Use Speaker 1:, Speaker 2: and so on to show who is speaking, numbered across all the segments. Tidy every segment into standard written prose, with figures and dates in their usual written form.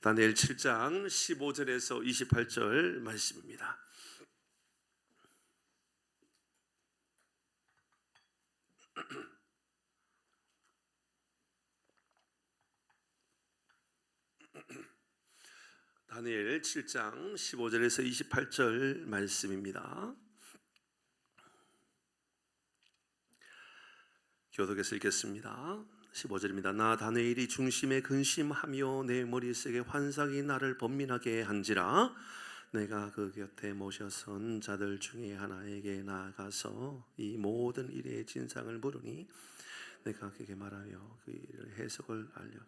Speaker 1: 다니엘 7장 15절에서 28절 말씀입니다. 다니엘 7장 15절에서 28절 말씀입니다. 교독에서 읽겠습니다. 15절입니다. 나 다니엘이 중심에 근심하며 내 머릿속에 환상이 나를 번민하게 한지라 내가 그 곁에 모셔선 자들 중에 하나에게 나아가서 이 모든 일의 진상을 물으니 내가 그에게 말하여 그 일의 해석을 알려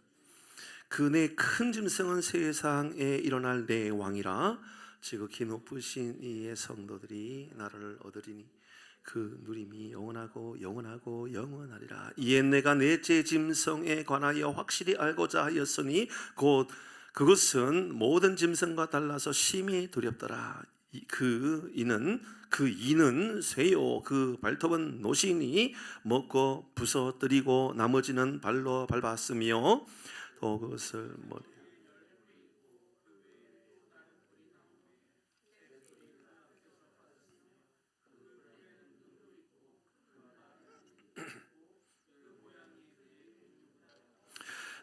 Speaker 1: 그 내 큰 짐승은 세상에 일어날 내 왕이라 지극히 높으신 이의 성도들이 나를 얻으리니 그 누림이 영원하고 영원하고 영원하리라. 이에 내가 넷째 짐승에 관하여 확실히 알고자 하였으니 곧 그것은 모든 짐승과 달라서 심히 두렵더라. 그 이는 쇠요 그 발톱은 노시니 먹고 부서뜨리고 나머지는 발로 밟았으며 또 그것을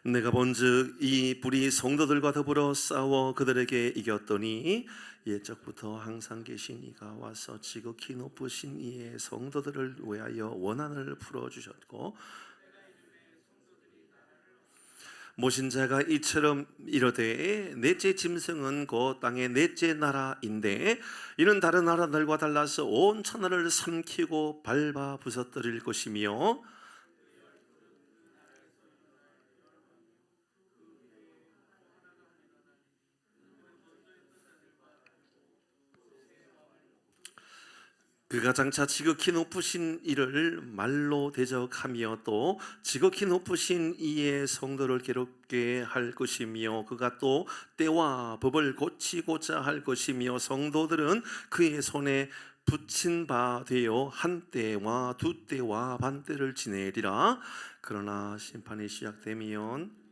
Speaker 1: 내가 본즉 이 불이 성도들과 더불어 싸워 그들에게 이겼더니 옛적부터 항상 계신 이가 와서 지극히 높으신 이의 성도들을 위하여 원한을 풀어주셨고 모신 자가 이처럼 이르되 넷째 짐승은 곧 땅의 넷째 나라인데 이는 다른 나라들과 달라서 온 천하를 삼키고 밟아 부서뜨릴 것이며 그가 장차 지극히 높으신 이를 말로 대적하며 또 지극히 높으신 이의 성도를 괴롭게 할 것이며 그가 또 때와 법을 고치고자 할 것이며 성도들은 그의 손에 붙인 바 되어 한 때와 두 때와 반 때를 지내리라. 그러나 심판이 시작되면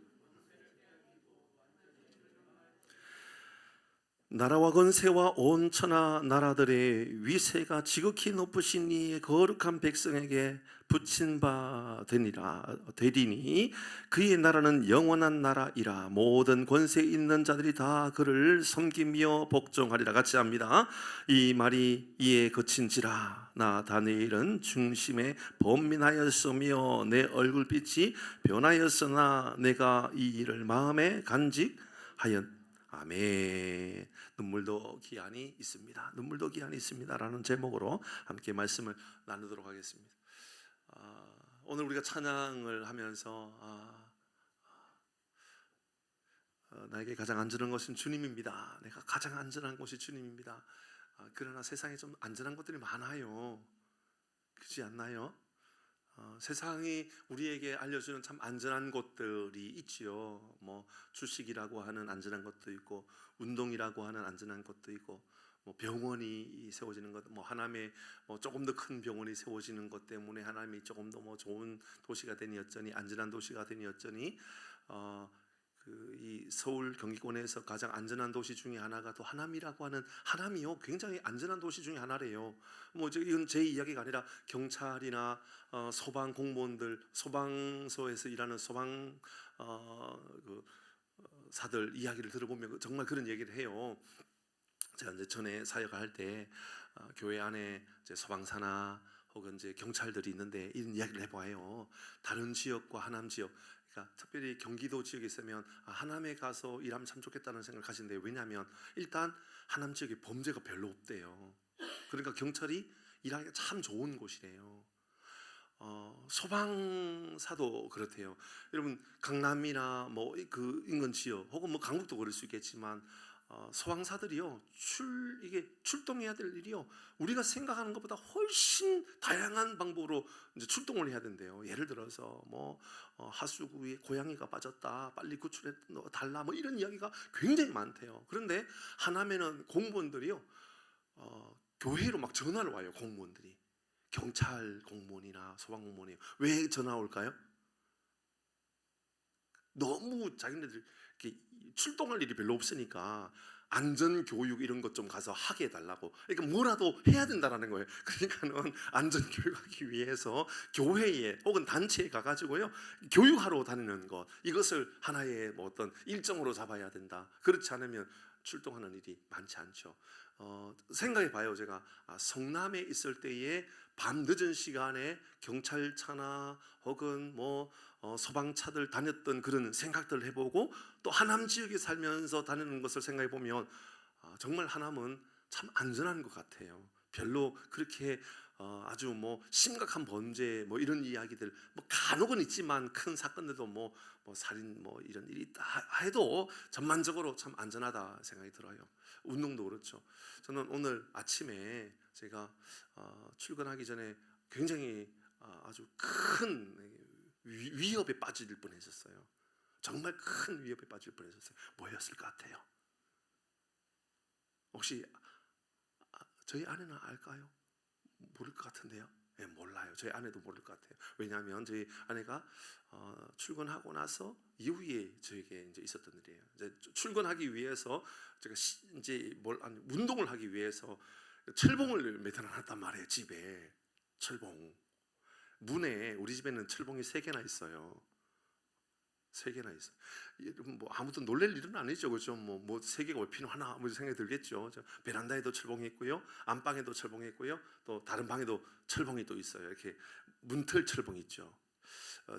Speaker 1: 나라와 권세와 온 천하 나라들의 위세가 지극히 높으신 이 거룩한 백성에게 붙인 바 되리니 그의 나라는 영원한 나라이라. 모든 권세 있는 자들이 다 그를 섬기며 복종하리라. 같이 합니다. 이 말이 이에 그친지라. 나 다니엘은 중심에 번민하였으며 내 얼굴빛이 변하였으나 내가 이 일을 마음에 간직하였 아멘. 눈물도 기한이 있습니다. 눈물도 기한이 있습니다라는 제목으로 함께 말씀을 나누도록 하겠습니다. 오늘 우리가 찬양을 하면서 나에게 가장 안전한 것은 주님입니다. 내가 가장 안전한 곳이 주님입니다. 그러나 세상에 좀 안전한 것들이 많아요. 그렇지 않나요? 세상이 우리에게 알려주는 참 안전한 것들이 있지요. 뭐 주식이라고 하는 안전한 것도 있고, 운동이라고 하는 안전한 것도 있고, 뭐 병원이 세워지는 것, 뭐 하나님의 조금 더 큰 병원이 세워지는 것 때문에 하나님이 조금 더 좋은 도시가 되니 어쩌니, 안전한 도시가 되니 어쩌니. 이 서울 경기권에서 가장 안전한 도시 중에 하나가 또 하남이라고 하는 하남이요 굉장히 안전한 도시 중에 하나래요. 이건 제 이야기가 아니라 경찰이나 소방 공무원들, 소방서에서 일하는 소방 사들 이야기를 들어보면 정말 그런 얘기를 해요. 제가 이제 전에 사역할 때 교회 안에 이제 소방사나 혹은 이제 경찰들이 있는데 이런 이야기를 해봐요. 다른 지역과 하남 지역, 그러니까 특별히 경기도 지역에 있으면 하남에 가서 일하면 참 좋겠다는 생각을 가진대요. 왜냐하면 일단 하남 지역에 범죄가 별로 없대요. 그러니까 경찰이 일하기가 참 좋은 곳이래요. 소방사도 그렇대요. 여러분 강남이나 뭐 그 인근 지역 혹은 뭐 강북도 그럴 수 있겠지만 소방사들이요 이게 출동해야 될 일이요 우리가 생각하는 것보다 훨씬 다양한 방법으로 이제 출동을 해야 된대요. 예를 들어서 뭐 하수구에 고양이가 빠졌다, 빨리 구출해 달라, 뭐 이런 이야기가 굉장히 많대요. 그런데 하남에는 공무원들이요 교회로 막 전화를 와요. 공무원들이, 경찰 공무원이나 소방 공무원이 왜 전화 올까요? 너무 자기네들 이렇게 출동할 일이 별로 없으니까 안전교육 이런 것 좀 가서 하게 해달라고. 그러니까 뭐라도 해야 된다라는 거예요. 그러니까는 안전교육하기 위해서 교회에 혹은 단체에 가가지고요 교육하러 다니는 것, 이것을 하나의 뭐 어떤 일정으로 잡아야 된다. 그렇지 않으면 출동하는 일이 많지 않죠. 생각해봐요. 제가 성남에 있을 때에 밤 늦은 시간에 경찰차나 혹은 뭐 소방차들 다녔던 그런 생각들을 해보고, 또 하남 지역에 살면서 다니는 것을 생각해 보면 정말 하남은 참 안전한 것 같아요. 별로 그렇게 아주 뭐 심각한 범죄 뭐 이런 이야기들 뭐 간혹은 있지만, 큰 사건들도 뭐 살인 뭐 이런 일이 있다 해도 전반적으로 참 안전하다 생각이 들어요. 운동도 그렇죠. 저는 오늘 아침에 제가 출근하기 전에 굉장히 아주 큰 위협에 빠질 뻔했었어요. 정말 큰 위협에 빠질 뻔했었어요. 뭐였을 것 같아요? 혹시 저희 아내는 알까요? 모를 것 같은데요. 네, 몰라요. 저희 아내도 모를 것 같아요. 왜냐하면 저희 아내가 출근하고 나서 이후에 저에게 이제 있었던 일이에요. 이제 출근하기 위해서 제가 이제 운동을 하기 위해서 철봉을 매달아놨단 말이에요. 집에 철봉. 문에, 우리 집에는 철봉이 3개나 있어요. 3개나 있어요. 여러분 뭐 아무도 놀랄 일은 아니죠, 그렇죠? 뭐 3개가 왜 필요하나 뭐 생각이 들겠죠. 베란다에도 철봉이 있고요, 안방에도 철봉이 있고요, 또 다른 방에도 철봉이 또 있어요. 이렇게 문틀 철봉이 있죠.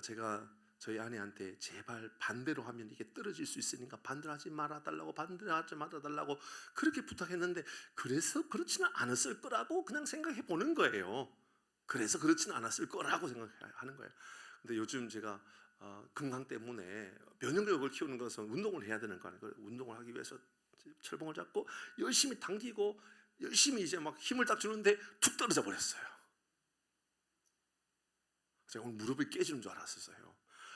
Speaker 1: 제가 저희 아내한테 제발 반대로 하면 이게 떨어질 수 있으니까 반대로 하지 말아 달라고, 반대로 하지 말아 달라고 그렇게 부탁했는데, 그래서 그렇지는 않았을 거라고 그냥 생각해 보는 거예요. 그래서 그렇지는 않았을 거라고 생각하는 거예요. 근데 요즘 제가 건강 때문에 면역력을 키우는 것은 운동을 해야 되는 거 아니에요. 운동을 하기 위해서 철봉을 잡고 열심히 당기고 열심히 이제 막 힘을 딱 주는데 툭 떨어져 버렸어요. 제가 오늘 무릎이 깨지는 줄 알았었어요.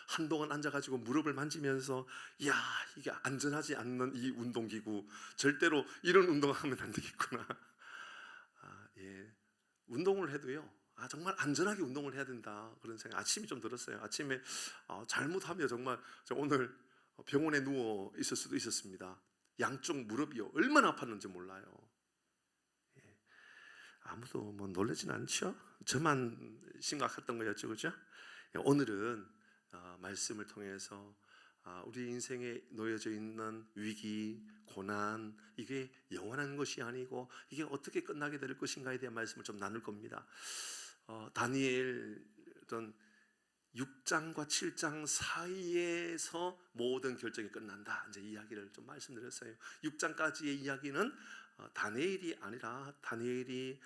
Speaker 1: 한동안 앉아가지고 무릎을 만지면서, 야, 이게 안전하지 않는 이 운동기구, 절대로 이런 운동을 하면 안 되겠구나. 예, 운동을 해도요, 정말 안전하게 운동을 해야 된다, 그런 생각 아침에 좀 들었어요. 아침에 잘못하면 정말 오늘 병원에 누워 있을 수도 있었습니다. 양쪽 무릎이요, 얼마나 아팠는지 몰라요. 예, 아무도 뭐 놀라진 않죠. 저만 심각했던 거였죠, 그죠? 예, 오늘은 말씀을 통해서 우리 인생에 놓여져 있는 위기, 고난, 이게 영원한 것이 아니고 이게 어떻게 끝나게 될 것인가에 대한 말씀을 좀 나눌 겁니다. 다니엘 어떤 6장과 7장 사이에서 모든 결정이 끝난다, 이제 이야기를 좀 말씀드렸어요. 6장까지의 이야기는 다니엘이 아니라 다니엘이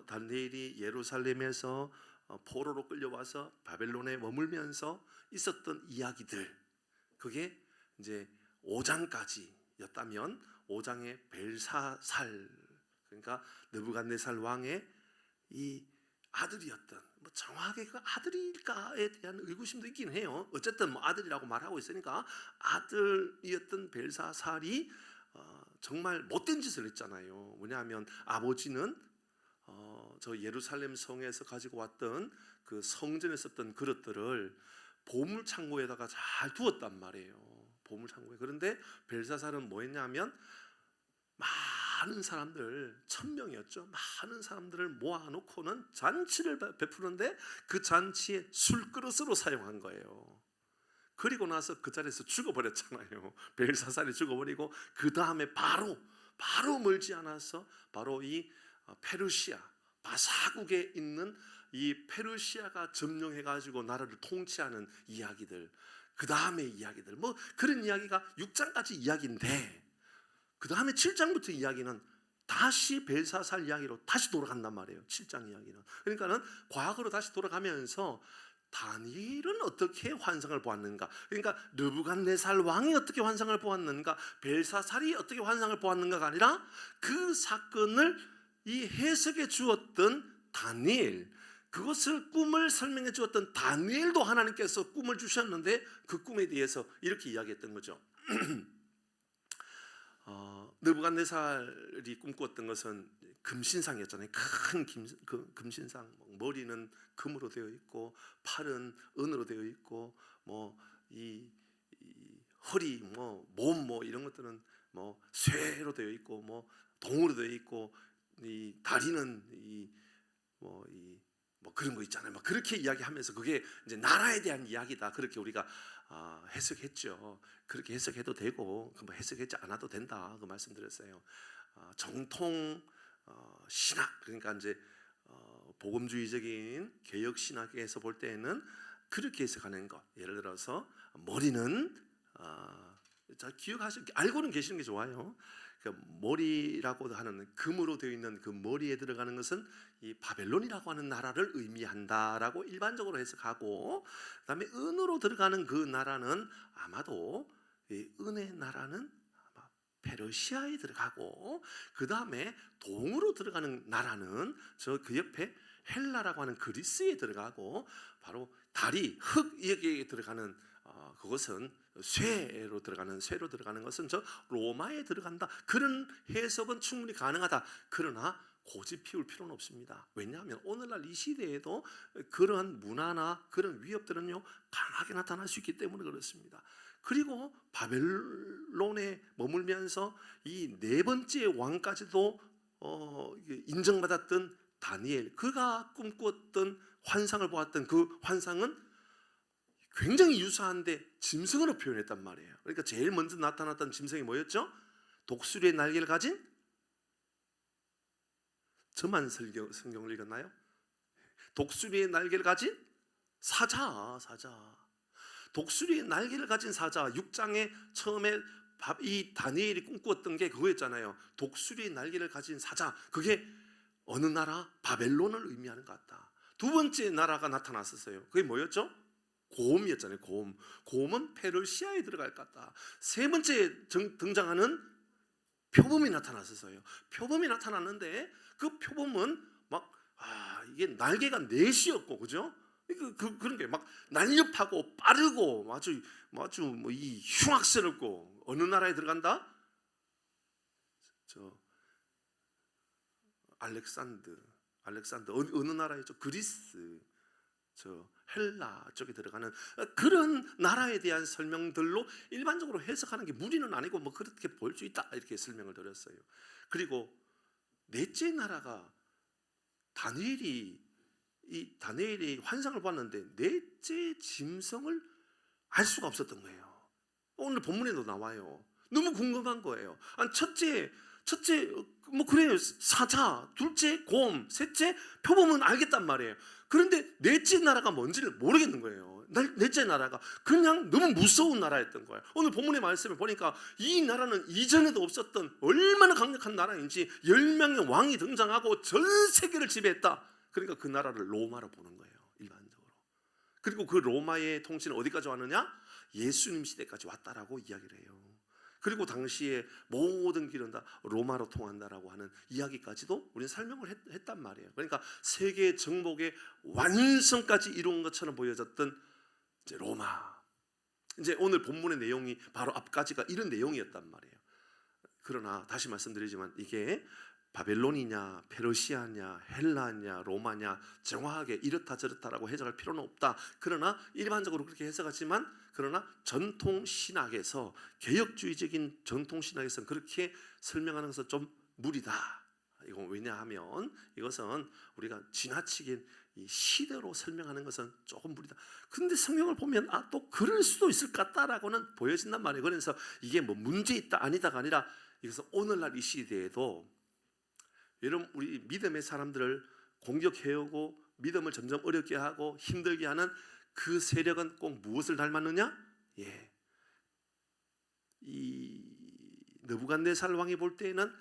Speaker 1: 다니엘이 예루살렘에서 포로로 끌려와서 바벨론에 머물면서 있었던 이야기들, 그게 이제 5장까지였다면 5장의 벨사살, 그러니까 느부갓네살 왕의 이 아들이었던, 뭐 정확하게 그 아들일까에 대한 의구심도 있긴 해요. 어쨌든 뭐 아들이라고 말하고 있으니까 아들이었던 벨사살이 정말 못된 짓을 했잖아요. 왜냐하면 아버지는 저 예루살렘 성에서 가지고 왔던 그 성전에 썼던 그릇들을 보물 창고에다가 잘 두었단 말이에요. 보물 창고에. 그런데 벨사살은 뭐 했냐면, 많은 사람들, 1000명이었죠. 많은 사람들을 모아놓고는 잔치를 베푸는데 그 잔치에 술그릇으로 사용한 거예요. 그리고 나서 그 자리에서 죽어버렸잖아요. 벨사살이 죽어버리고, 그 다음에 바로 멀지 않아서 바로 이 페르시아 바사국에 있는 이 페르시아가 점령해가지고 나라를 통치하는 이야기들, 그 다음에 이야기들, 뭐 그런 이야기가 6장까지 이야기인데, 그 다음에 7장부터 이야기는 다시 벨사살 이야기로 다시 돌아간단 말이에요. 7장 이야기는. 그러니까는 과거로 다시 돌아가면서 다니엘은 어떻게 환상을 보았는가, 그러니까 느부갓네살 왕이 어떻게 환상을 보았는가, 벨사살이 어떻게 환상을 보았는가가 아니라 그 사건을 이 해석해 주었던 다니엘, 그것을 꿈을 설명해 주었던 다니엘도 하나님께서 꿈을 주셨는데 그 꿈에 대해서 이렇게 이야기했던 거죠. 느부갓네살이 꿈꾸었던 것은 금신상이었잖아요. 큰 금신상, 머리는 금으로 되어 있고 팔은 은으로 되어 있고 뭐 이 허리, 몸 이런 것들은 쇠로 되어 있고 동으로 되어 있고, 이 다리는 그런 거 있잖아요. 그렇게 이야기하면서 그게 이제 나라에 대한 이야기다. 그렇게 우리가 해석했죠. 그렇게 해석해도 되고 해석하지 않아도 된다. 그 말씀드렸어요. 정통 신학, 그러니까 이제 복음주의적인 개혁 신학에서 볼 때는 그렇게 해석하는 것. 예를 들어서 머리는 잘 알고는 계시는 게 좋아요. 그러니까 머리라고 하는 금으로 되어 있는 그 머리에 들어가는 것은 이 바벨론이라고 하는 나라를 의미한다라고 일반적으로 해석하고, 그다음에 은으로 들어가는 그 나라는 아마도 이 은의 나라는 아마 페르시아에 들어가고, 그 다음에 동으로 들어가는 나라는 그 옆에 헬라라고 하는 그리스에 들어가고, 바로 다리, 흙 여기에 들어가는 그것은 쇠로 들어가는 것은 저 로마에 들어간다. 그런 해석은 충분히 가능하다. 그러나 고집 피울 필요는 없습니다. 왜냐하면 오늘날 이 시대에도 그러한 문화나 그런 위협들은요 강하게 나타날 수 있기 때문에 그렇습니다. 그리고 바벨론에 머물면서 이 네 번째 왕까지도 인정받았던 다니엘, 그가 꿈꾸었던 환상을 보았던 그 환상은 굉장히 유사한데 짐승으로 표현했단 말이에요. 그러니까 제일 먼저 나타났던 짐승이 뭐였죠? 독수리의 날개를 가진, 저만 성경을 읽었나요? 독수리의 날개를 가진 사자. 독수리의 날개를 가진 사자. 6장에 처음에 이 다니엘이 꿈꾸었던 게 그거였잖아요. 독수리의 날개를 가진 사자. 그게 어느 나라? 바벨론을 의미하는 것 같다. 두 번째 나라가 나타났었어요. 그게 뭐였죠? 고음이었잖아요. 고음은 페르시아에 들어갈 것 같다. 세 번째 등장하는 표범이 나타났었어요. 표범이 나타났는데 그 표범은 이게 날개가 넷이었고, 그죠? 그런 게 날렵하고 빠르고 아주 이 흉악스럽고, 어느 나라에 들어간다? 알렉산드 어느 나라였죠? 그리스, 헬라 쪽에 들어가는 그런 나라에 대한 설명들로 일반적으로 해석하는 게 무리는 아니고 그렇게 볼 수 있다, 이렇게 설명을 드렸어요. 그리고 넷째 나라가 다니엘이 환상을 봤는데 넷째 짐승을 알 수가 없었던 거예요. 오늘 본문에도 나와요. 너무 궁금한 거예요. 아니, 첫째 그래요, 사자, 둘째 곰, 셋째 표범은 알겠단 말이에요. 그런데 넷째 나라가 뭔지를 모르겠는 거예요. 넷째 나라가 그냥 너무 무서운 나라였던 거예요. 오늘 본문의 말씀을 보니까 이 나라는 이전에도 없었던 얼마나 강력한 나라인지 10명의 왕이 등장하고 전 세계를 지배했다. 그러니까 그 나라를 로마로 보는 거예요, 일반적으로. 그리고 그 로마의 통치는 어디까지 왔느냐? 예수님 시대까지 왔다라고 이야기를 해요. 그리고 당시에 모든 길은 다 로마로 통한다라고 하는 이야기까지도 우리는 설명을 했단 말이에요. 그러니까 세계 정복의 완성까지 이룬 것처럼 보여졌던 이제 로마. 이제 오늘 본문의 내용이 바로 앞까지가 이런 내용이었단 말이에요. 그러나 다시 말씀드리지만 이게 바벨론이냐 페르시아냐 헬라냐 로마냐 정확하게 이렇다 저렇다라고 해석할 필요는 없다. 그러나 일반적으로 그렇게 해석하지만, 그러나 전통신학에서, 개혁주의적인 전통신학에서는 그렇게 설명하는 것은 좀 무리다. 이건 왜냐하면 이것은 우리가 지나치게 이 시대로 설명하는 것은 조금 무리다. 근데 성경을 보면 또 그럴 수도 있을 것 같다라고는 보여진단 말이에요. 그래서 이게 문제 있다 아니다가 아니라, 이것은 오늘날 이 시대에도 여러분, 우리 믿음의 사람들을 공격해오고 믿음을 점점 어렵게 하고 힘들게 하는 그 세력은 꼭 무엇을 닮았느냐? 이 느부갓네살 왕이 볼 때에는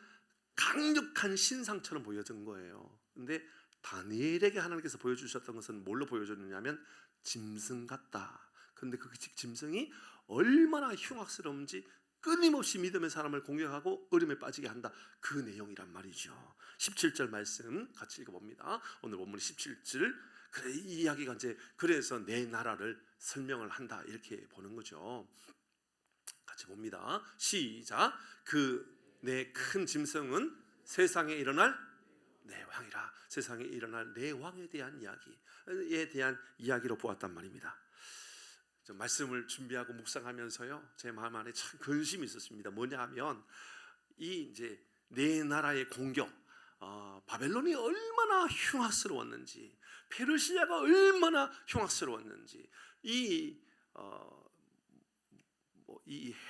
Speaker 1: 강력한 신상처럼 보여진 거예요. 근데 다니엘에게 하나님께서 보여주셨던 것은 뭘로 보여줬느냐면 짐승 같다. 그런데 그 짐승이 얼마나 흉악스러운지 끊임없이 믿음의 사람을 공격하고 어려움에 빠지게 한다. 그 내용이란 말이죠. 17절 말씀 같이 읽어봅니다. 오늘 본문 17절. 그래, 이 이야기가 이제 그래서 내 나라를 설명을 한다, 이렇게 보는 거죠. 같이 봅니다. 시작. 그 내 큰 짐승은 세상에 일어날 내 왕이라. 세상에 일어날 내 왕에 대한 이야기에 대한 이야기로 보았단 말입니다. 말씀을 준비하고 묵상하면서요, 제 마음 안에 참 근심이 있었습니다. 뭐냐 하면 이 이제 네 나라의 공격, 바벨론이 얼마나 흉악스러웠는지, 페르시아가 얼마나 흉악스러웠는지, 이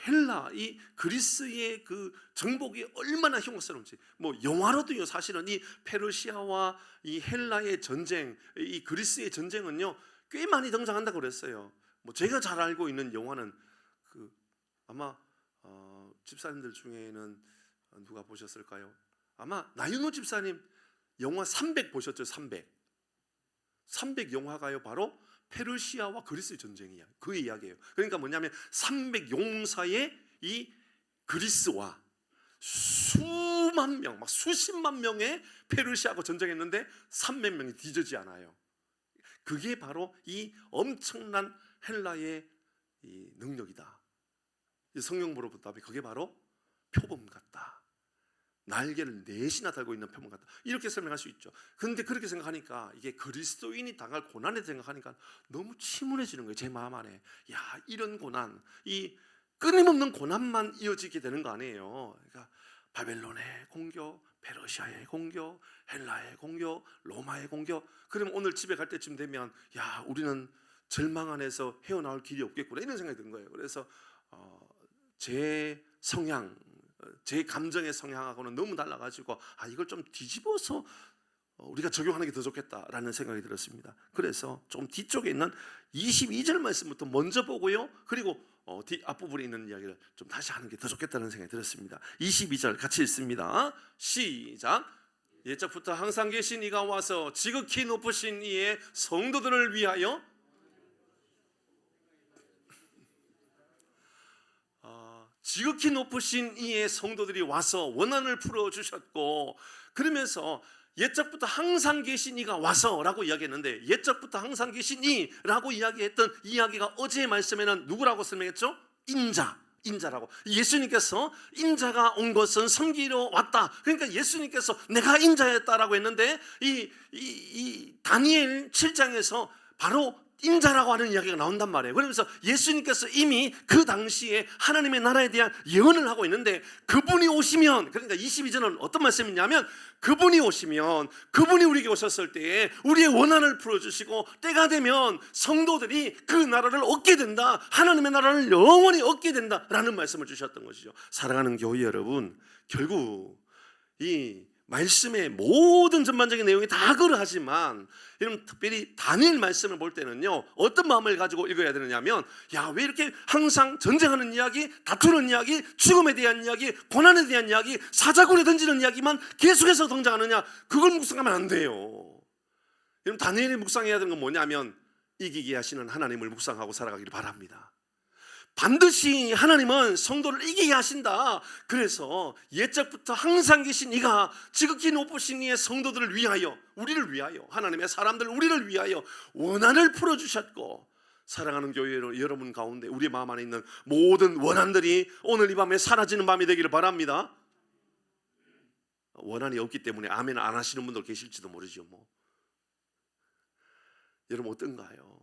Speaker 1: 헬라, 이 그리스의 그 정복이 얼마나 흉악스러운지, 뭐 영화로도요 사실은 이 페르시아와 이 헬라의 전쟁, 이 그리스의 전쟁은요 꽤 많이 등장한다고 그랬어요. 뭐 제가 잘 알고 있는 영화는 그 아마 집사님들 중에는 누가 보셨을까요? 아마 나윤호 집사님 영화 300 보셨죠? 300 영화가요 바로 페르시아와 그리스의 전쟁이야. 그 이야기예요. 그러니까 뭐냐면 300 용사의 이 그리스와 수만 명, 막 수십만 명의 페르시아하고 전쟁했는데 300명이 뒤지지 않아요. 그게 바로 이 엄청난 헬라의 이 능력이다. 이 성령으로부터 답이 그게 바로 표범 같다. 날개를 넷이나 달고 있는 표범 같다. 이렇게 설명할 수 있죠. 그런데 그렇게 생각하니까 이게 그리스도인이 당할 고난에 생각하니까 너무 침울해지는 거예요. 제 마음 안에. 야, 이런 고난, 이 끊임없는 고난만 이어지게 되는 거 아니에요. 그러니까 바벨론의 공격, 페르시아의 공격, 헬라의 공격, 로마의 공격. 그러면 오늘 집에 갈 때쯤 되면 야, 우리는 절망 안에서 헤어나올 길이 없겠구나 이런 생각이 든 거예요. 그래서 제 성향, 제 감정의 성향하고는 너무 달라가지고 이걸 좀 뒤집어서 우리가 적용하는 게 더 좋겠다라는 생각이 들었습니다. 그래서 좀 뒤쪽에 있는 22절 말씀부터 먼저 보고요, 그리고 앞부분에 있는 이야기를 좀 다시 하는 게 더 좋겠다는 생각이 들었습니다. 22절 같이 읽습니다. 시작. 옛적부터 항상 계신 이가 와서 지극히 높으신 이의 성도들을 위하여 지극히 높으신 이의 성도들이 와서 원한을 풀어주셨고, 그러면서 옛적부터 항상 계신 이가 와서 라고 이야기했는데, 옛적부터 항상 계신 이라고 이야기했던 이야기가 어제의 말씀에는 누구라고 설명했죠? 인자라고. 예수님께서 인자가 온 것은 섬기러 왔다. 그러니까 예수님께서 내가 인자였다라고 했는데 이 다니엘 7장에서 바로 인자라고 하는 이야기가 나온단 말이에요. 그러면서 예수님께서 이미 그 당시에 하나님의 나라에 대한 예언을 하고 있는데, 그분이 오시면, 그러니까 22절은 어떤 말씀이냐면 그분이 오시면, 그분이 우리에게 오셨을 때에 우리의 원한을 풀어주시고 때가 되면 성도들이 그 나라를 얻게 된다, 하나님의 나라를 영원히 얻게 된다라는 말씀을 주셨던 것이죠. 사랑하는 교회 여러분, 결국 이 말씀의 모든 전반적인 내용이 다 그러하지만, 여러분 특별히 다니엘 말씀을 볼 때는요 어떤 마음을 가지고 읽어야 되느냐면, 야, 왜 이렇게 항상 전쟁하는 이야기, 다투는 이야기, 죽음에 대한 이야기, 고난에 대한 이야기, 사자굴에 던지는 이야기만 계속해서 등장하느냐, 그걸 묵상하면 안 돼요. 여러분 다니엘이 묵상해야 되는 건 뭐냐면 이기게 하시는 하나님을 묵상하고 살아가기를 바랍니다. 반드시 하나님은 성도를 이기게 하신다. 그래서 옛적부터 항상 계신 이가 지극히 높으신 이의 성도들을 위하여, 우리를 위하여, 하나님의 사람들 우리를 위하여 원한을 풀어주셨고, 사랑하는 교회 여러분 가운데 우리 마음 안에 있는 모든 원한들이 오늘 이 밤에 사라지는 밤이 되기를 바랍니다. 원한이 없기 때문에 아멘 안 하시는 분들 계실지도 모르죠. 여러분 어떤가요?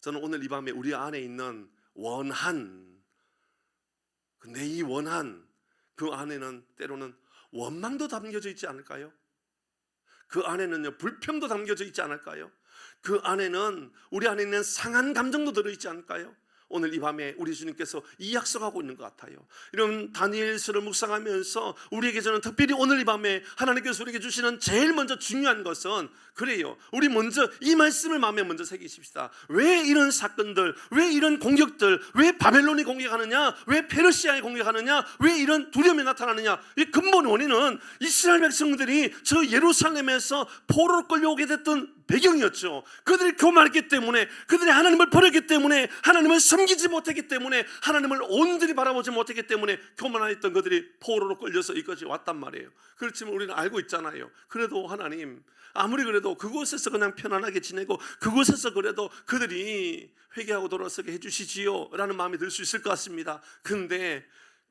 Speaker 1: 저는 오늘 이 밤에 우리 안에 있는 원한, 근데 이 원한, 그 안에는 때로는 원망도 담겨져 있지 않을까요? 그 안에는요 불평도 담겨져 있지 않을까요? 그 안에는 우리 안에 있는 상한 감정도 들어있지 않을까요? 오늘 이 밤에 우리 주님께서 이 약속하고 있는 것 같아요. 이런 다니엘서를 묵상하면서 우리에게 저는 특별히 오늘 이 밤에 하나님께서 우리에게 주시는 제일 먼저 중요한 것은, 그래요, 우리 먼저 이 말씀을 마음에 먼저 새기십시다. 왜 이런 사건들, 왜 이런 공격들, 왜 바벨론이 공격하느냐, 왜 페르시아에 공격하느냐, 왜 이런 두려움이 나타나느냐, 이 근본 원인은 이스라엘 백성들이 저 예루살렘에서 포로로 끌려오게 됐던 배경이었죠. 그들이 교만했기 때문에, 그들이 하나님을 버렸기 때문에, 하나님을 섬기지 못했기 때문에, 하나님을 온전히 바라보지 못했기 때문에 교만했던 그들이 포로로 끌려서 이까지 왔단 말이에요. 그렇지만 우리는 알고 있잖아요. 그래도 하나님, 아무리 그래도 그곳에서 그냥 편안하게 지내고 그곳에서 그래도 그들이 회개하고 돌아서게 해주시지요 라는 마음이 들 수 있을 것 같습니다. 근데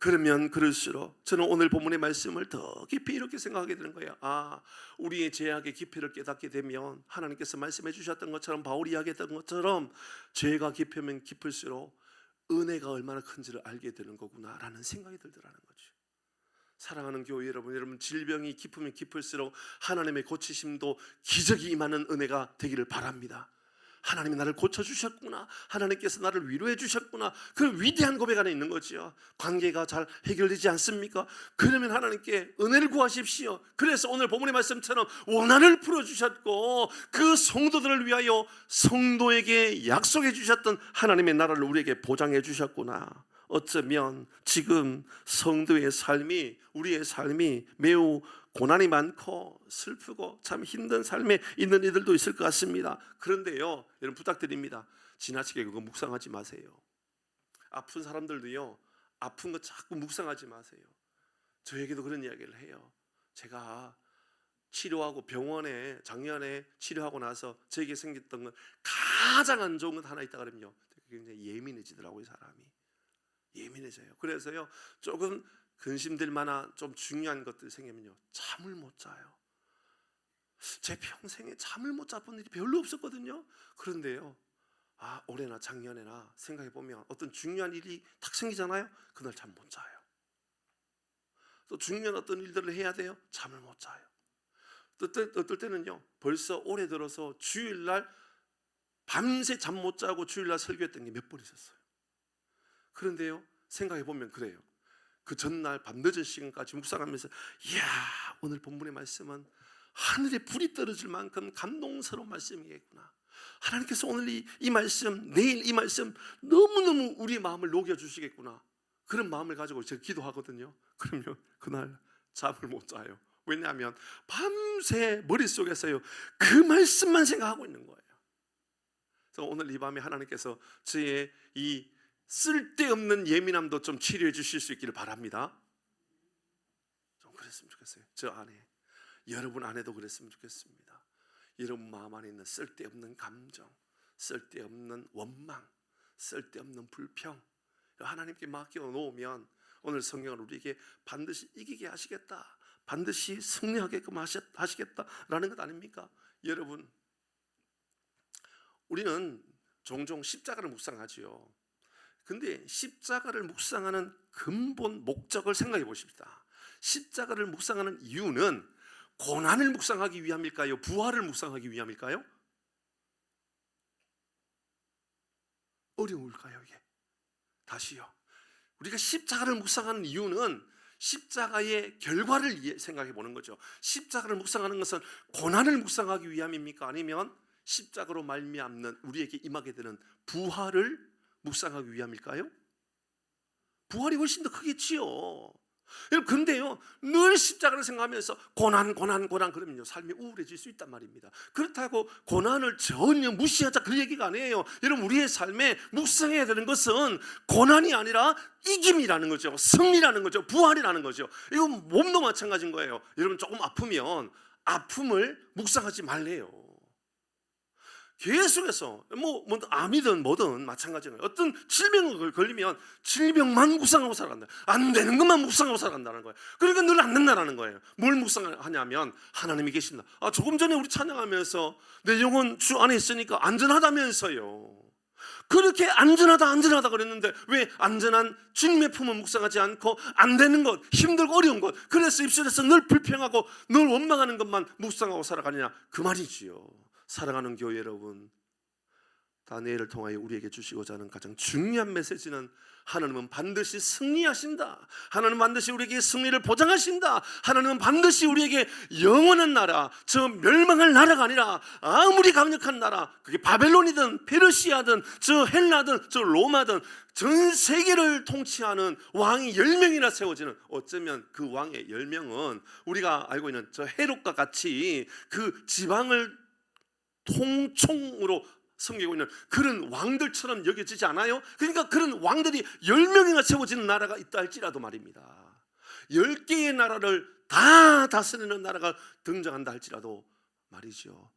Speaker 1: 그러면 그럴수록 저는 오늘 본문의 말씀을 더 깊이 이렇게 생각하게 되는 거예요. 우리의 죄악의 깊이를 깨닫게 되면 하나님께서 말씀해 주셨던 것처럼, 바울이 이야기했던 것처럼 죄가 깊으면 깊을수록 은혜가 얼마나 큰지를 알게 되는 거구나라는 생각이 들더라는 거죠. 사랑하는 교회 여러분, 질병이 깊으면 깊을수록 하나님의 고치심도 기적이 임하는 은혜가 되기를 바랍니다. 하나님이 나를 고쳐주셨구나, 하나님께서 나를 위로해 주셨구나, 그 위대한 고백 안에 있는 거죠. 관계가 잘 해결되지 않습니까? 그러면 하나님께 은혜를 구하십시오. 그래서 오늘 본문의 말씀처럼 원한을 풀어주셨고, 그 성도들을 위하여 성도에게 약속해 주셨던 하나님의 나라를 우리에게 보장해 주셨구나. 어쩌면 지금 성도의 삶이, 우리의 삶이 매우 고난이 많고 슬프고 참 힘든 삶에 있는 이들도 있을 것 같습니다. 그런데요, 여러분 부탁드립니다. 지나치게 그거 묵상하지 마세요. 아픈 사람들도요, 아픈 거 자꾸 묵상하지 마세요. 저에게도 그런 이야기를 해요. 제가 치료하고 병원에 작년에 치료하고 나서 저에게 생겼던 건 가장 안 좋은 건 하나 있다 그러면요, 굉장히 예민해지더라고요. 사람이 예민해져요. 그래서요, 조금 근심될 만한 좀 중요한 것들 생기면요, 잠을 못 자요. 제 평생에 잠을 못 잤던 일이 별로 없었거든요. 그런데요, 올해나 작년에나 생각해 보면 어떤 중요한 일이 탁 생기잖아요. 그날 잠 못 자요. 또 중요한 어떤 일들을 해야 돼요. 잠을 못 자요. 또 어떨 때는요, 벌써 올해 들어서 주일날 밤새 잠 못 자고 주일날 설교했던 게 몇 번 있었어요. 그런데요, 생각해 보면 그래요. 그 전날 밤늦은 시간까지 묵상하면서, 이야, 오늘 본문의 말씀은 하늘에 불이 떨어질 만큼 감동스러운 말씀이겠구나. 하나님께서 오늘 이 말씀, 내일 이 말씀 너무너무 우리의 마음을 녹여주시겠구나. 그런 마음을 가지고 제가 기도하거든요. 그러면 그날 잠을 못 자요. 왜냐하면 밤새 머릿속에서요, 그 말씀만 생각하고 있는 거예요. 그래서 오늘 이 밤에 하나님께서 저의 이 쓸데없는 예민함도 좀 치료해 주실 수 있기를 바랍니다. 좀 그랬으면 좋겠어요. 저 안에, 여러분 안에도 그랬으면 좋겠습니다. 여러분 마음 안에 있는 쓸데없는 감정, 쓸데없는 원망, 쓸데없는 불평, 하나님께 맡겨 놓으면 오늘 성경은 우리에게 반드시 이기게 하시겠다, 반드시 승리하게끔 하시겠다라는 것 아닙니까? 여러분, 우리는 종종 십자가를 묵상하지요. 근데 십자가를 묵상하는 근본 목적을 생각해 보십시다. 십자가를 묵상하는 이유는 고난을 묵상하기 위함일까요? 부활을 묵상하기 위함일까요? 어려울까요, 이게? 다시요. 우리가 십자가를 묵상하는 이유는 십자가의 결과를 생각해 보는 거죠. 십자가를 묵상하는 것은 고난을 묵상하기 위함입니까? 아니면 십자가로 말미암는 우리에게 임하게 되는 부활을 묵상하기 위함일까요? 부활이 훨씬 더 크겠지요. 여러분, 근데요, 늘 십자가를 생각하면서 고난 그러면요, 삶이 우울해질 수 있단 말입니다. 그렇다고 고난을 전혀 무시하자, 그 얘기가 아니에요. 여러분, 우리의 삶에 묵상해야 되는 것은 고난이 아니라 이김이라는 거죠. 승리라는 거죠. 부활이라는 거죠. 이건 몸도 마찬가지인 거예요. 여러분, 조금 아프면 아픔을 묵상하지 말래요. 계속해서 암이든 뭐든 마찬가지예요. 어떤 질병을 걸리면 질병만 묵상하고 살아간다. 안 되는 것만 묵상하고 살아간다는 거예요. 그러니까 늘 안 된다는 거예요. 뭘 묵상하냐면 하나님이 계신다. 조금 전에 우리 찬양하면서 내 영혼 주 안에 있으니까 안전하다면서요. 그렇게 안전하다 그랬는데 왜 안전한 주님의 품을 묵상하지 않고 안 되는 것, 힘들고 어려운 것, 그래서 입술에서 늘 불평하고 늘 원망하는 것만 묵상하고 살아가느냐, 그 말이지요. 사랑하는 교회 여러분, 다니엘을 통하여 우리에게 주시고자 하는 가장 중요한 메시지는 하나님은 반드시 승리하신다. 하나님은 반드시 우리에게 승리를 보장하신다. 하나님은 반드시 우리에게 영원한 나라, 저 멸망할 나라가 아니라 아무리 강력한 나라, 그게 바벨론이든 페르시아든 저 헬라든 저 로마든 전 세계를 통치하는 왕이 10명이나 세워지는, 어쩌면 그 왕의 10명은 우리가 알고 있는 저 헤롯과 같이 그 지방을 통총으로 섬기고 있는 그런 왕들처럼 여겨지지 않아요? 그러니까 그런 왕들이 10명이나 세워지는 나라가 있다 할지라도 말입니다. 10개의 나라를 다 다스리는 나라가 등장한다 할지라도 말이죠.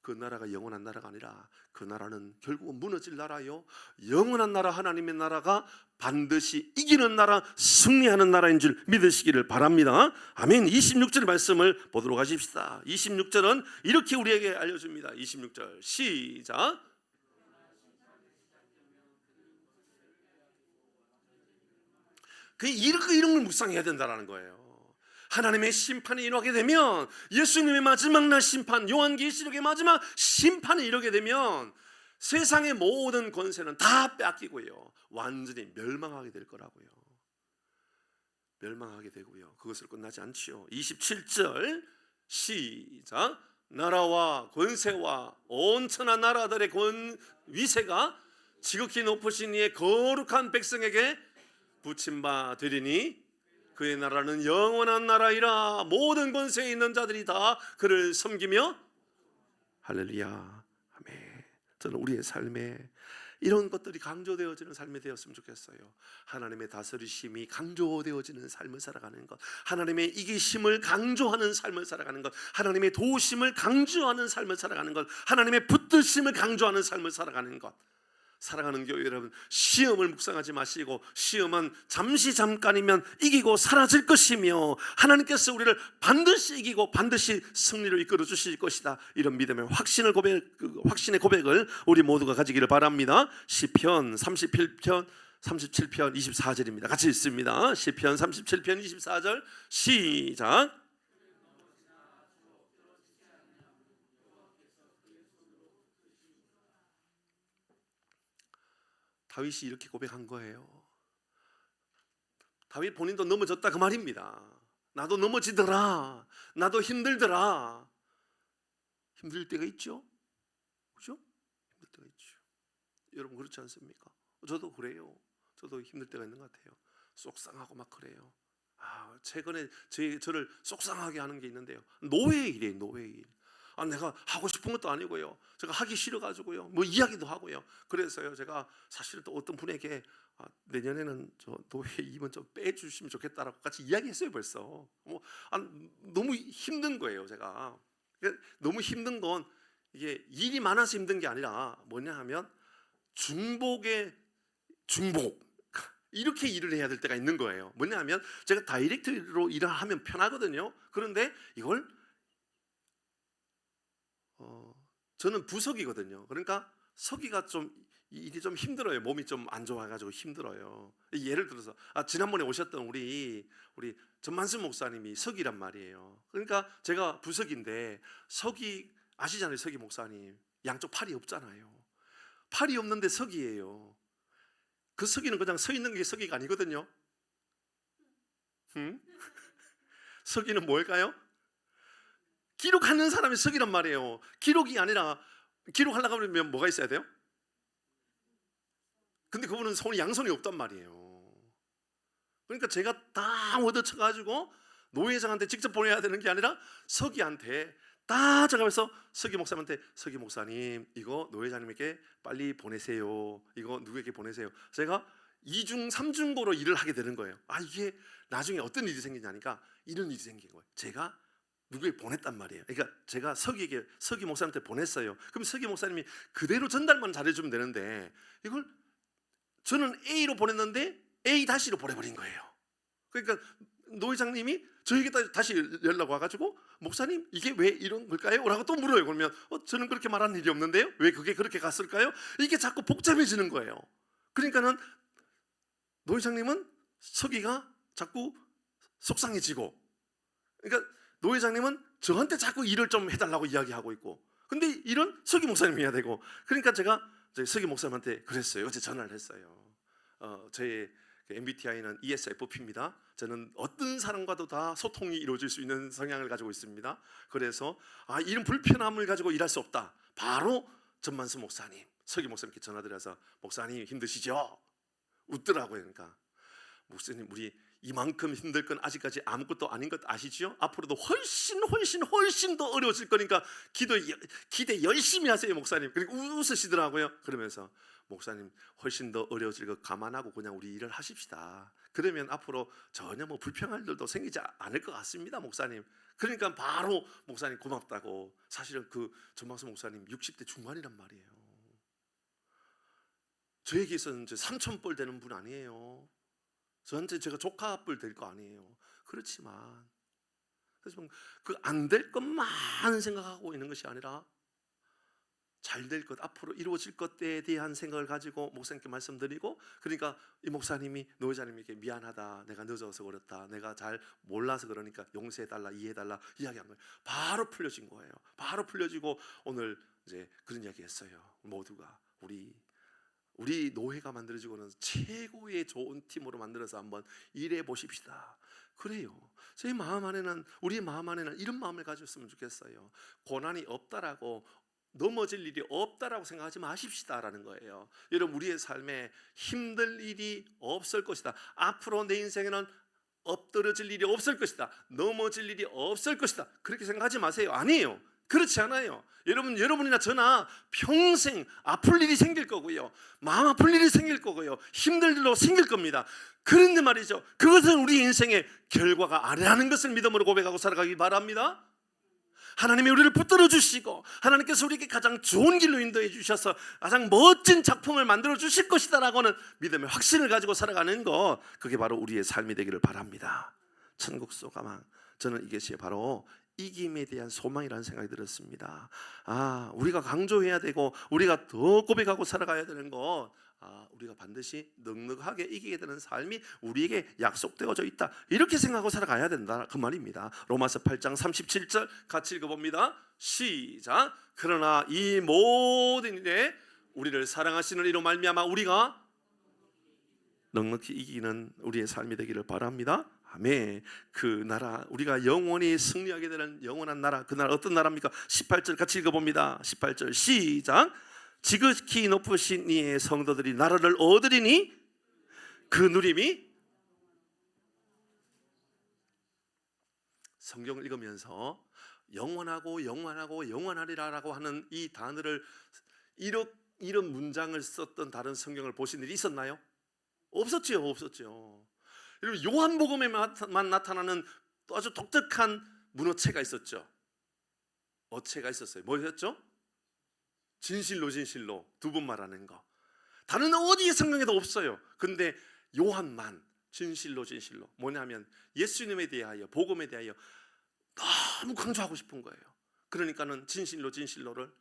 Speaker 1: 그 나라가 영원한 나라가 아니라 그 나라는 결국은 무너질 나라요, 영원한 나라, 하나님의 나라가 반드시 이기는 나라, 승리하는 나라인 줄 믿으시기를 바랍니다. 아멘. 26절 말씀을 보도록 하십시다. 26절은 이렇게 우리에게 알려줍니다. 26절 시작. 이런 걸 묵상해야 된다는 거예요. 하나님의 심판이 일어나게 되면, 예수님의 마지막 날 심판, 요한계시록의 마지막 심판이 이르게 되면 세상의 모든 권세는 다 뺏기고요, 완전히 멸망하게 될 거라고요. 멸망하게 되고요. 그것을 끝나지 않지요. 27절 시작. 나라와 권세와 온천한 나라들의 위세가 지극히 높으신 이의 거룩한 백성에게 붙임 바 되리니 그의 나라는 영원한 나라이라. 모든 권세에 있는 자들이 다 그를 섬기며. 할렐루야. 아멘. 저는 우리의 삶에 이런 것들이 강조되어지는 삶이 되었으면 좋겠어요. 하나님의 다스리심이 강조되어지는 삶을 살아가는 것, 하나님의 이기심을 강조하는 삶을 살아가는 것, 하나님의 도우심을 강조하는 삶을 살아가는 것, 하나님의 붙드심을 강조하는 삶을 살아가는 것. 사랑하는 교회 여러분, 시험을 묵상하지 마시고, 시험은 잠깐이면 이기고 사라질 것이며 하나님께서 우리를 반드시 이기고 반드시 승리로 이끌어 주실 것이다, 이런 믿음의 확신의 고백을 우리 모두가 가지기를 바랍니다. 시편 37편 24절입니다. 같이 읽습니다. 시편 37편 24절 시작. 다윗이 이렇게 고백한 거예요. 다윗 본인도 넘어졌다 그 말입니다. 나도 넘어지더라, 나도 힘들더라. 힘들 때가 있죠, 그렇죠? 힘들 때가 있죠. 여러분 그렇지 않습니까? 저도 그래요. 저도 힘들 때가 있는 것 같아요. 속상하고 막 그래요. 최근에 저를 속상하게 하는 게 있는데요, 노예의 일이에요. 노예의 일. 내가 하고 싶은 것도 아니고요, 제가 하기 싫어가지고요, 뭐 이야기도 하고요. 그래서요, 제가 사실 또 어떤 분에게 내년에는 저 노예 임은 좀 빼주시면 좋겠다라고 같이 이야기했어요. 벌써 너무 힘든 거예요. 제가 너무 힘든 건, 이게 일이 많아서 힘든 게 아니라 뭐냐 하면 중복 이렇게 일을 해야 될 때가 있는 거예요. 뭐냐 하면 제가 다이렉트로 일을 하면 편하거든요. 그런데 이걸 저는 부서기거든요. 그러니까 서기가 좀 일이 좀 힘들어요. 몸이 좀 안 좋아가지고 힘들어요. 예를 들어서 지난번에 오셨던 우리 전만수 목사님이 서기란 말이에요. 그러니까 제가 부석인데, 서기 아시잖아요. 서기 목사님 양쪽 팔이 없잖아요. 팔이 없는데 서기예요. 그 서기는 그냥 서 있는 게 서기가 아니거든요. 서기는 뭘까요? 기록하는 사람이 서기란 말이에요. 기록이 아니라, 기록하려고 하면 뭐가 있어야 돼요? 근데 그분은 양손이 없단 말이에요. 그러니까 제가 다 얻어쳐가지고 노회장한테 직접 보내야 되는 게 아니라 서기한테 다 제가면서 서기 목사님한테, 서기 목사님 이거 노회장님에게 빨리 보내세요, 이거 누구에게 보내세요. 제가 2중 3중고로 일을 하게 되는 거예요. 이게 나중에 어떤 일이 생기냐니까, 이런 일이 생긴 거예요. 제가 누구에게 보냈단 말이에요. 그러니까 제가 서기 목사님한테 보냈어요. 그럼 서기 목사님이 그대로 전달만 잘해주면 되는데, 이걸 저는 A로 보냈는데 A-로 보내버린 거예요. 그러니까 노 회장님이 저에게 다시 연락 와가지고, 목사님 이게 왜 이런 걸까요? 라고 또 물어요. 그러면 저는 그렇게 말한 일이 없는데요, 왜 그게 그렇게 갔을까요? 이게 자꾸 복잡해지는 거예요. 그러니까는 노 회장님은 서기가 자꾸 속상해지고, 그러니까 노 회장님은 저한테 자꾸 일을 좀 해달라고 이야기하고 있고, 근데 일은 서기 목사님이 해야 되고. 그러니까 제가 서기 목사님한테 그랬어요. 어제 전화를 했어요. 저의 MBTI는 ESFP입니다. 저는 어떤 사람과도 다 소통이 이루어질 수 있는 성향을 가지고 있습니다. 그래서 이런 불편함을 가지고 일할 수 없다, 바로 전만수 목사님, 서기 목사님께 전화드려서 목사님 힘드시죠? 웃더라고요. 그러니까 목사님 우리 이만큼 힘들 건 아직까지 아무것도 아닌 것 아시죠? 앞으로도 훨씬 더 어려워질 거니까 기대 열심히 하세요, 목사님. 그리고 웃으시더라고요. 그러면서 목사님 훨씬 더 어려워질 거 감안하고 그냥 우리 일을 하십시다. 그러면 앞으로 전혀 뭐 불평할 일도 생기지 않을 것 같습니다, 목사님. 그러니까 바로 목사님 고맙다고. 사실은 그 전박수 목사님 60대 중반이란 말이에요. 저에게서는 이제 삼촌뻘 되는 분 아니에요. 저한테 제가 조카뻘 될 거 아니에요. 그렇지만 그 안 될 것만 생각하고 있는 것이 아니라 잘 될 것, 앞으로 이루어질 것에 대한 생각을 가지고 목사님께 말씀드리고, 그러니까 이 목사님이 노회자님에게 미안하다, 내가 늦어서 그렇다, 내가 잘 몰라서 그러니까 용서해달라, 이해해달라 이야기한 거예요. 바로 풀려진 거예요. 바로 풀려지고 오늘 이제 그런 이야기 했어요. 모두가 우리 노회가 만들어지고는 최고의 좋은 팀으로 만들어서 한번 일해 보십시다. 그래요. 저희 마음 안에는, 우리 마음 안에는 이런 마음을 가졌으면 좋겠어요. 고난이 없다라고, 넘어질 일이 없다라고 생각하지 마십시다라는 거예요. 여러분, 우리의 삶에 힘들 일이 없을 것이다. 앞으로 내 인생에는 엎드러질 일이 없을 것이다. 넘어질 일이 없을 것이다. 그렇게 생각하지 마세요. 아니에요. 그렇지 않아요. 여러분이나 저나 평생 아플 일이 생길 거고요, 마음 아플 일이 생길 거고요, 힘들 일도 생길 겁니다. 그런데 말이죠, 그것은 우리 인생의 결과가 아니라는 것을 믿음으로 고백하고 살아가기 바랍니다. 하나님이 우리를 붙들어 주시고 하나님께서 우리에게 가장 좋은 길로 인도해 주셔서 가장 멋진 작품을 만들어 주실 것이다라고는 믿음의 확신을 가지고 살아가는 것, 그게 바로 우리의 삶이 되기를 바랍니다. 천국 소가망, 저는 이것이 바로 이김에 대한 소망이라는 생각이 들었습니다. 우리가 강조해야 되고 우리가 더 고백하고 살아가야 되는 것, 우리가 반드시 넉넉하게 이기게 되는 삶이 우리에게 약속되어져 있다, 이렇게 생각하고 살아가야 된다, 그 말입니다. 로마서 8장 37절 같이 읽어봅니다. 시작. 그러나 이 모든 일에 우리를 사랑하시는 이로 말미암아 우리가 넉넉히 이기는 우리의 삶이 되기를 바랍니다. 아멘. 그 나라, 우리가 영원히 승리하게 되는 영원한 나라, 그 나라 어떤 나라입니까? 18절 같이 읽어봅니다. 18절 시작. 지극히 높으신 이의 성도들이 나라를 얻으리니 그 누림이, 성경을 읽으면서 영원하고 영원하고 영원하리라라고 하는 이 단어를, 이런 문장을 썼던 다른 성경을 보신 일이 있었나요? 없었죠. 여러분, 요한복음에만 나타나는 아주 독특한 문어체가 있었죠. 어체가 있었어요. 뭐였죠? 진실로 두 번 말하는 거. 다른 어디의 성경에도 없어요. 근데 요한만 진실로 뭐냐면 예수님에 대하여, 복음에 대하여 너무 강조하고 싶은 거예요. 그러니까는 진실로를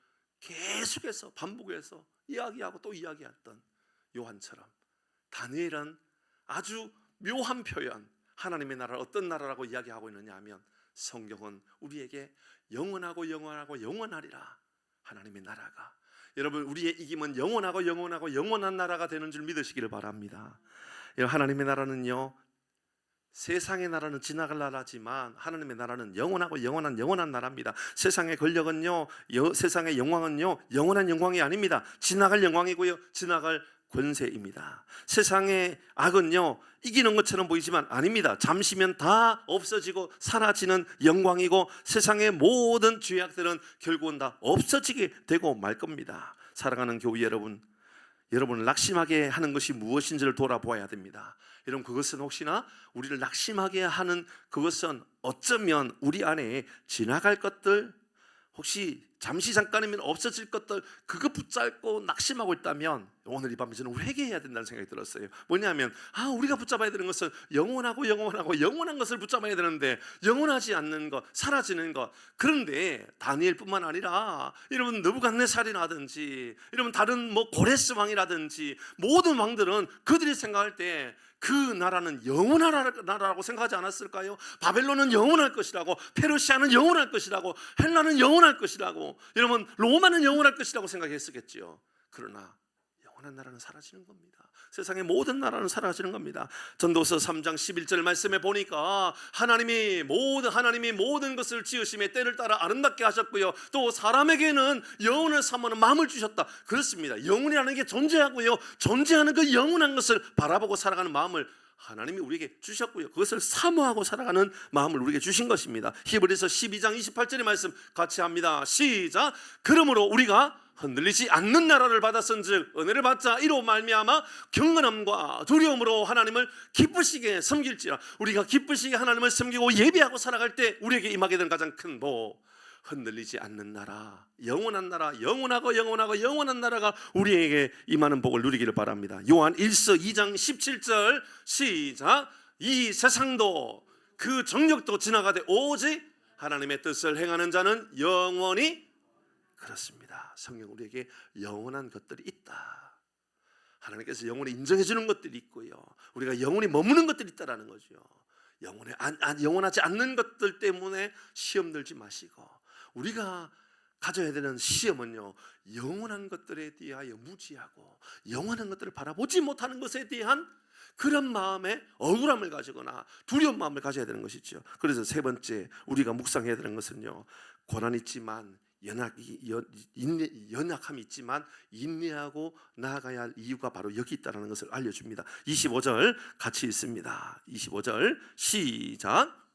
Speaker 1: 계속해서 반복해서 이야기하고 또 이야기했던 요한처럼, 다니엘은 아주 묘한 표현, 하나님의 나라를 어떤 나라라고 이야기하고 있느냐 하면, 성경은 우리에게 영원하고 영원하리라, 하나님의 나라가. 여러분, 우리의 이김은 영원하고 영원한 나라가 되는 줄 믿으시기를 바랍니다. 하나님의 나라는요, 세상의 나라는 지나갈 나라지만 하나님의 나라는 영원하고 영원한 나라입니다. 세상의 권력은요, 세상의 영광은요, 영원한 영광이 아닙니다. 지나갈 영광이고요, 지나갈 권세입니다. 세상의 악은요, 이기는 것처럼 보이지만 아닙니다. 잠시면 다 없어지고 사라지는 영광이고, 세상의 모든 죄악들은 결국은 다 없어지게 되고 말 겁니다. 사랑하는 교회 여러분을 낙심하게 하는 것이 무엇인지를 돌아보아야 됩니다. 여러분, 그것은 혹시나 우리를 낙심하게 하는 그것은 어쩌면 우리 안에 지나갈 것들, 혹시 잠시 잠깐이면 없어질 것들, 그거 붙잡고 낙심하고 있다면 오늘 이 밤에 저는 회개해야 된다는 생각이 들었어요. 뭐냐면 우리가 붙잡아야 되는 것은 영원하고 영원한 것을 붙잡아야 되는데, 영원하지 않는 것, 사라지는 것. 그런데 다니엘뿐만 아니라 여러분, 느부갓네살이라든지 여러분 다른 고레스 왕이라든지 모든 왕들은 그들이 생각할 때 그 나라는 영원한 나라라고 생각하지 않았을까요? 바벨론은 영원할 것이라고, 페르시아는 영원할 것이라고, 헬라는 영원할 것이라고, 여러분 로마는 영원할 것이라고 생각했었겠지요. 그러나 영원한 나라는 사라지는 겁니다. 세상의 모든 나라는 사라지는 겁니다. 전도서 3장 11절 말씀에 보니까 하나님이 모든 것을 지으심에 때를 따라 아름답게 하셨고요, 또 사람에게는 영혼을 삼는 마음을 주셨다. 그렇습니다. 영혼이라는 게 존재하고요, 존재하는 그 영원한 것을 바라보고 살아가는 마음을 하나님이 우리에게 주셨고요. 그것을 사모하고 살아가는 마음을 우리에게 주신 것입니다. 히브리서 12장 28절의 말씀 같이 합니다. 시작. 그러므로 우리가 흔들리지 않는 나라를 받았은즉 은혜를 받자. 이로 말미암아 경건함과 두려움으로 하나님을 기쁘시게 섬길지라. 우리가 기쁘시게 하나님을 섬기고 예배하고 살아갈 때 우리에게 임하게 되는 가장 큰 복, 흔들리지 않는 나라, 영원한 나라, 영원하고 영원한 나라가 우리에게 임하는 복을 누리기를 바랍니다. 요한 1서 2장 17절 시작. 이 세상도 그 정력도 지나가되 오직 하나님의 뜻을 행하는 자는 영원히. 그렇습니다. 성경 우리에게 영원한 것들이 있다. 하나님께서 영원히 인정해 주는 것들이 있고요, 우리가 영원히 머무는 것들이 있다라는 거죠. 영원하지 않는 것들 때문에 시험 들지 마시고, 우리가 가져야 되는 시험은요, 영원한 것들에 대하여 무지하고 영원한 것들을 바라보지 못하는 것에 대한 그런 마음에 억울함을 가지거나 두려운 마음을 가져야 되는 것이죠. 그래서 세 번째 우리가 묵상해야 되는 것은요, 고난이 있지만 연약함이 있지만 인내하고 나아가야 할 이유가 바로 여기 있다는 것을 알려줍니다. 25절 같이 읽습니다. 25절 시작.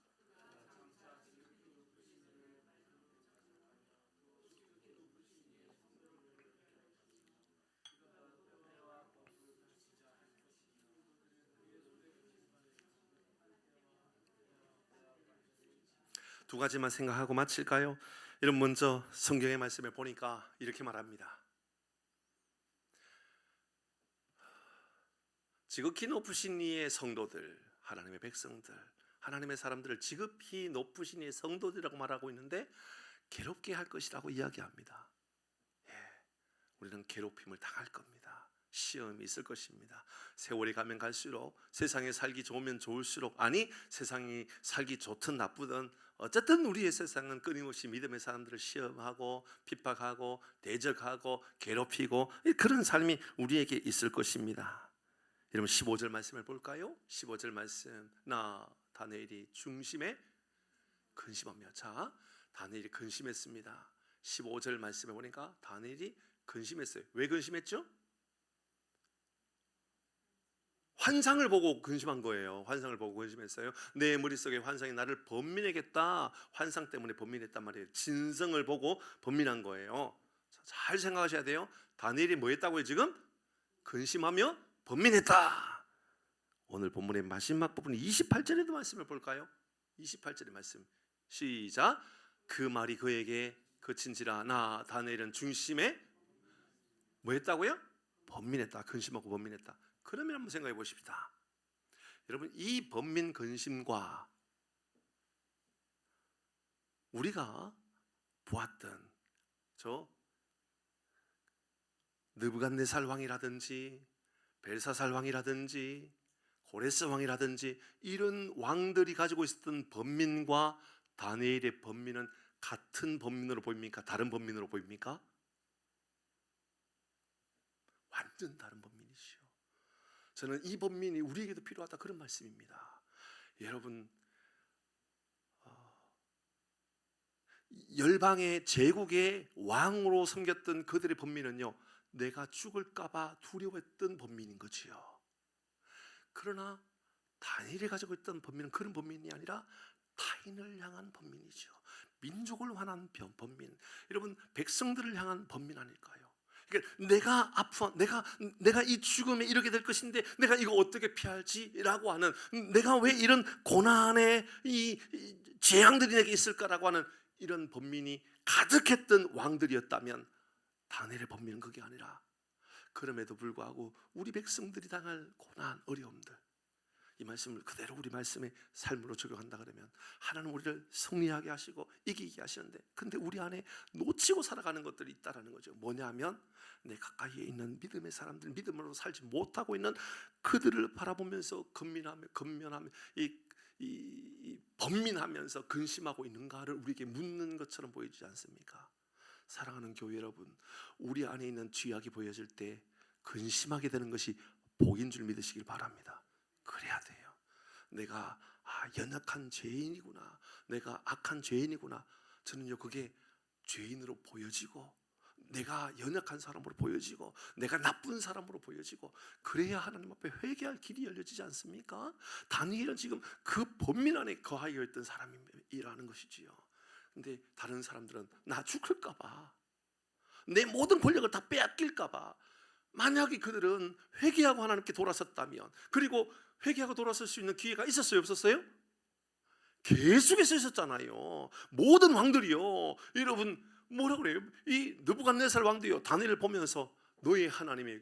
Speaker 1: 두 가지만 생각하고 마칠까요? 여러분, 먼저 성경의 말씀을 보니까 이렇게 말합니다. 지극히 높으신 이의 성도들, 하나님의 백성들, 하나님의 사람들을 지극히 높으신 이의 성도들이라고 말하고 있는데 괴롭게 할 것이라고 이야기합니다. 우리는 괴롭힘을 당할 겁니다. 시험이 있을 것입니다. 세월이 가면 갈수록, 세상에 살기 좋으면 좋을수록, 아니 세상이 살기 좋든 나쁘든 어쨌든 우리의 세상은 끊임없이 믿음의 사람들을 시험하고 핍박하고 대적하고 괴롭히고 그런 삶이 우리에게 있을 것입니다. 여러분, 15절 말씀을 볼까요? 15절 말씀, 나 다니엘이 중심에 근심하며. 자, 다니엘이 근심했습니다. 15절 말씀에 보니까 다니엘이 근심했어요. 왜 근심했죠? 환상을 보고 근심한 거예요. 환상을 보고 근심했어요. 내 머릿속에 환상이 나를 번민하겠다, 환상 때문에 번민했단 말이에요. 진성을 보고 번민한 거예요. 잘 생각하셔야 돼요. 다니엘이 뭐 했다고요? 지금 근심하며 번민했다. 오늘 본문의 마지막 부분 28절에도 말씀을 볼까요? 28절의 말씀 시작. 그 말이 그에게 그친지라 나 다니엘은 중심에 뭐 했다고요? 번민했다. 근심하고 번민했다. 그러면 한번 생각해 보십시다. 여러분, 이 번민 근심과 우리가 보았던 저 느부갓네살 왕이라든지 벨사살 왕이라든지 고레스 왕이라든지 이런 왕들이 가지고 있었던 번민과 다니엘의 번민은 같은 번민으로 보입니까? 다른 번민으로 보입니까? 완전 다른 번민이죠. 저는 이 번민이 우리에게도 필요하다, 그런 말씀입니다. 여러분, 열방의 제국의 왕으로 섬겼던 그들의 번민은요, 내가 죽을까봐 두려워했던 번민인 거지요. 그러나 다니엘이 가지고 있던 번민은 그런 번민이 아니라 타인을 향한 번민이죠. 민족을 향한 번민. 여러분, 백성들을 향한 번민 아닐까요? 그러니까 내가 아파, 내가 이 죽음에 이르게 될 것인데 내가 이거 어떻게 피할지라고 하는, 내가 왜 이런 고난의 이 재앙들이 내게 있을까라고 하는 이런 번민이 가득했던 왕들이었다면 다니엘의 번민은 그게 아니라, 그럼에도 불구하고 우리 백성들이 당할 고난, 어려움들, 이 말씀을 그대로 우리 말씀의 삶으로 적용한다 그러면 하나님 우리를 승리하게 하시고 이기게 하시는데, 근데 우리 안에 놓치고 살아가는 것들이 있다라는 거죠. 뭐냐면 내 가까이에 있는 믿음의 사람들, 믿음으로 살지 못하고 있는 그들을 바라보면서 근면하며 번민하면서 근심하고 있는가를 우리에게 묻는 것처럼 보이지 않습니까? 사랑하는 교회 여러분, 우리 안에 있는 죄악이 보여질 때 근심하게 되는 것이 복인 줄 믿으시길 바랍니다. 그래야 돼요. 내가 연약한 죄인이구나, 내가 악한 죄인이구나, 저는요 그게 죄인으로 보여지고 내가 연약한 사람으로 보여지고 내가 나쁜 사람으로 보여지고 그래야 하나님 앞에 회개할 길이 열려지지 않습니까? 다니엘은 지금 그 번민 안에 거하여 있던 사람이라는 것이지요. 근데 다른 사람들은 나 죽을까 봐, 내 모든 권력을 다 빼앗길까 봐, 만약에 그들은 회개하고 하나님께 돌아섰다면, 그리고 회개하고 돌아설 수 있는 기회가 있었어요, 없었어요? 계속해서 있었잖아요. 모든 왕들이요, 여러분 뭐라 그래요? 이 느부갓네살 왕도요, 다니엘을 보면서 너의 하나님이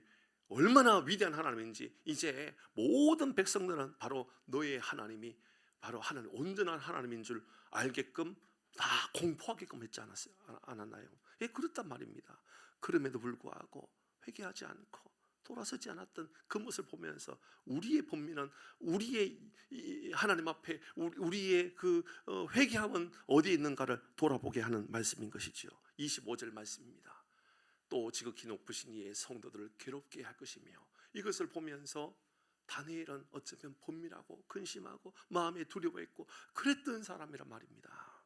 Speaker 1: 얼마나 위대한 하나님인지, 이제 모든 백성들은 바로 너의 하나님이 바로 하나님, 온전한 하나님인 줄 알게끔 다 공포하게끔 했지 않았나요? 예, 그렇단 말입니다. 그럼에도 불구하고 회개하지 않고 돌아서지 않았던 그 모습을 보면서 우리의 본민은, 우리의 하나님 앞에 우리의 그 회개함은 어디에 있는가를 돌아보게 하는 말씀인 것이지요. 25절 말씀입니다. 또 지극히 높으신 이의 성도들을 괴롭게 할 것이며, 이것을 보면서 다니엘은 어쩌면 본밀하고 근심하고 마음에 두려워했고 그랬던 사람이란 말입니다.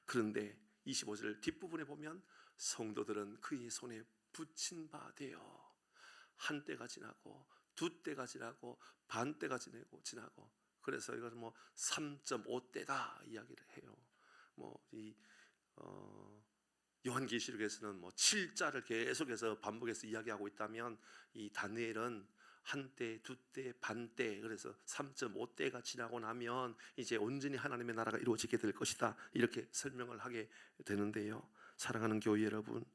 Speaker 1: 그런데 25절 뒷부분에 보면 성도들은 그의 손에 붙인 바 되어 한 때가 지나고 두 때가 지나고 반 때가 지나고 그래서 이것은 뭐 3.5때다 이야기를 해요. 뭐이 요한계시록에서는 뭐 7자를 계속해서 반복해서 이야기하고 있다면, 이 다니엘은 한 때, 두 때, 반 때, 그래서 3.5때가 지나고 나면 이제 온전히 하나님의 나라가 이루어지게 될 것이다, 이렇게 설명을 하게 되는데요. 사랑하는 교회 여러분,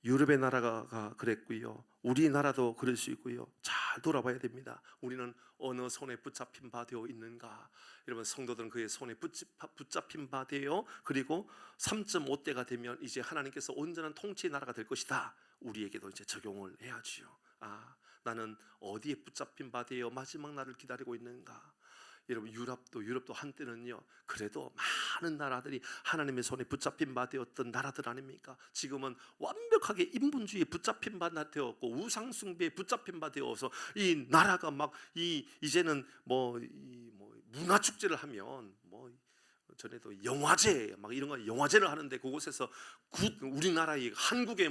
Speaker 1: 유럽의 나라가 그랬고요, 우리나라도 그럴 수 있고요. 잘 돌아봐야 됩니다. 우리는 어느 손에 붙잡힌 바 되어 있는가? 여러분, 성도들은 그의 손에 붙잡힌 바 되어, 그리고 3.5때가 되면 이제 하나님께서 온전한 통치의 나라가 될 것이다, 우리에게도 이제 적용을 해야지요. 나는 어디에 붙잡힌 바 되어 마지막 날을 기다리고 있는가? 여러분, 유럽도 한때는요, 그래도 많은 나라들이 하나님의 손에 붙잡힌 바 되었던 나라들 아닙니까? 지금은 완벽하게 인본주의에 붙잡힌 바 되었고 우상 숭배에 붙잡힌 바 되어서 이 나라가 막 이제는 문화 축제를 하면 전에도 영화제 막 이런 거 영화제를 하는데, 그곳에서 우리나라의 한국의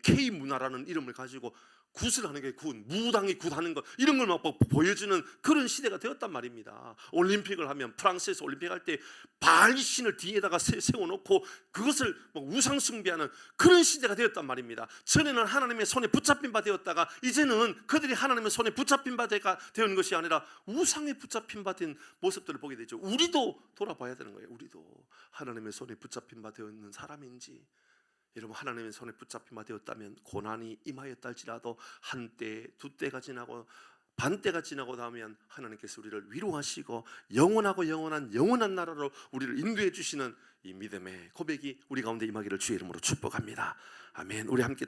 Speaker 1: K 문화라는 이름을 가지고 굿을 하는 게 무당이 굿하는 거, 이런 걸 막 보여주는 그런 시대가 되었단 말입니다. 올림픽을 하면, 프랑스에서 올림픽 할 때 바알 신을 뒤에다가 세워놓고 그것을 우상 숭배하는 그런 시대가 되었단 말입니다. 전에는 하나님의 손에 붙잡힌 바 되었다가 이제는 그들이 하나님의 손에 붙잡힌 바 되는 것이 아니라 우상에 붙잡힌 바 된 모습들을 보게 되죠. 우리도 돌아봐야 되는 거예요. 우리도 하나님의 손에 붙잡힌 바 되어 있는 사람인지. 여러분, 하나님의 손에 붙잡힌 바 되었다면 고난이 임하였다 할지라도 한 때, 두 때가 지나고 반 때가 지나고 나면 하나님께서 우리를 위로하시고 영원한 나라로 우리를 인도해 주시는 이 믿음의 고백이 우리 가운데 임하기를 주의 이름으로 축복합니다. 아멘. 우리 함께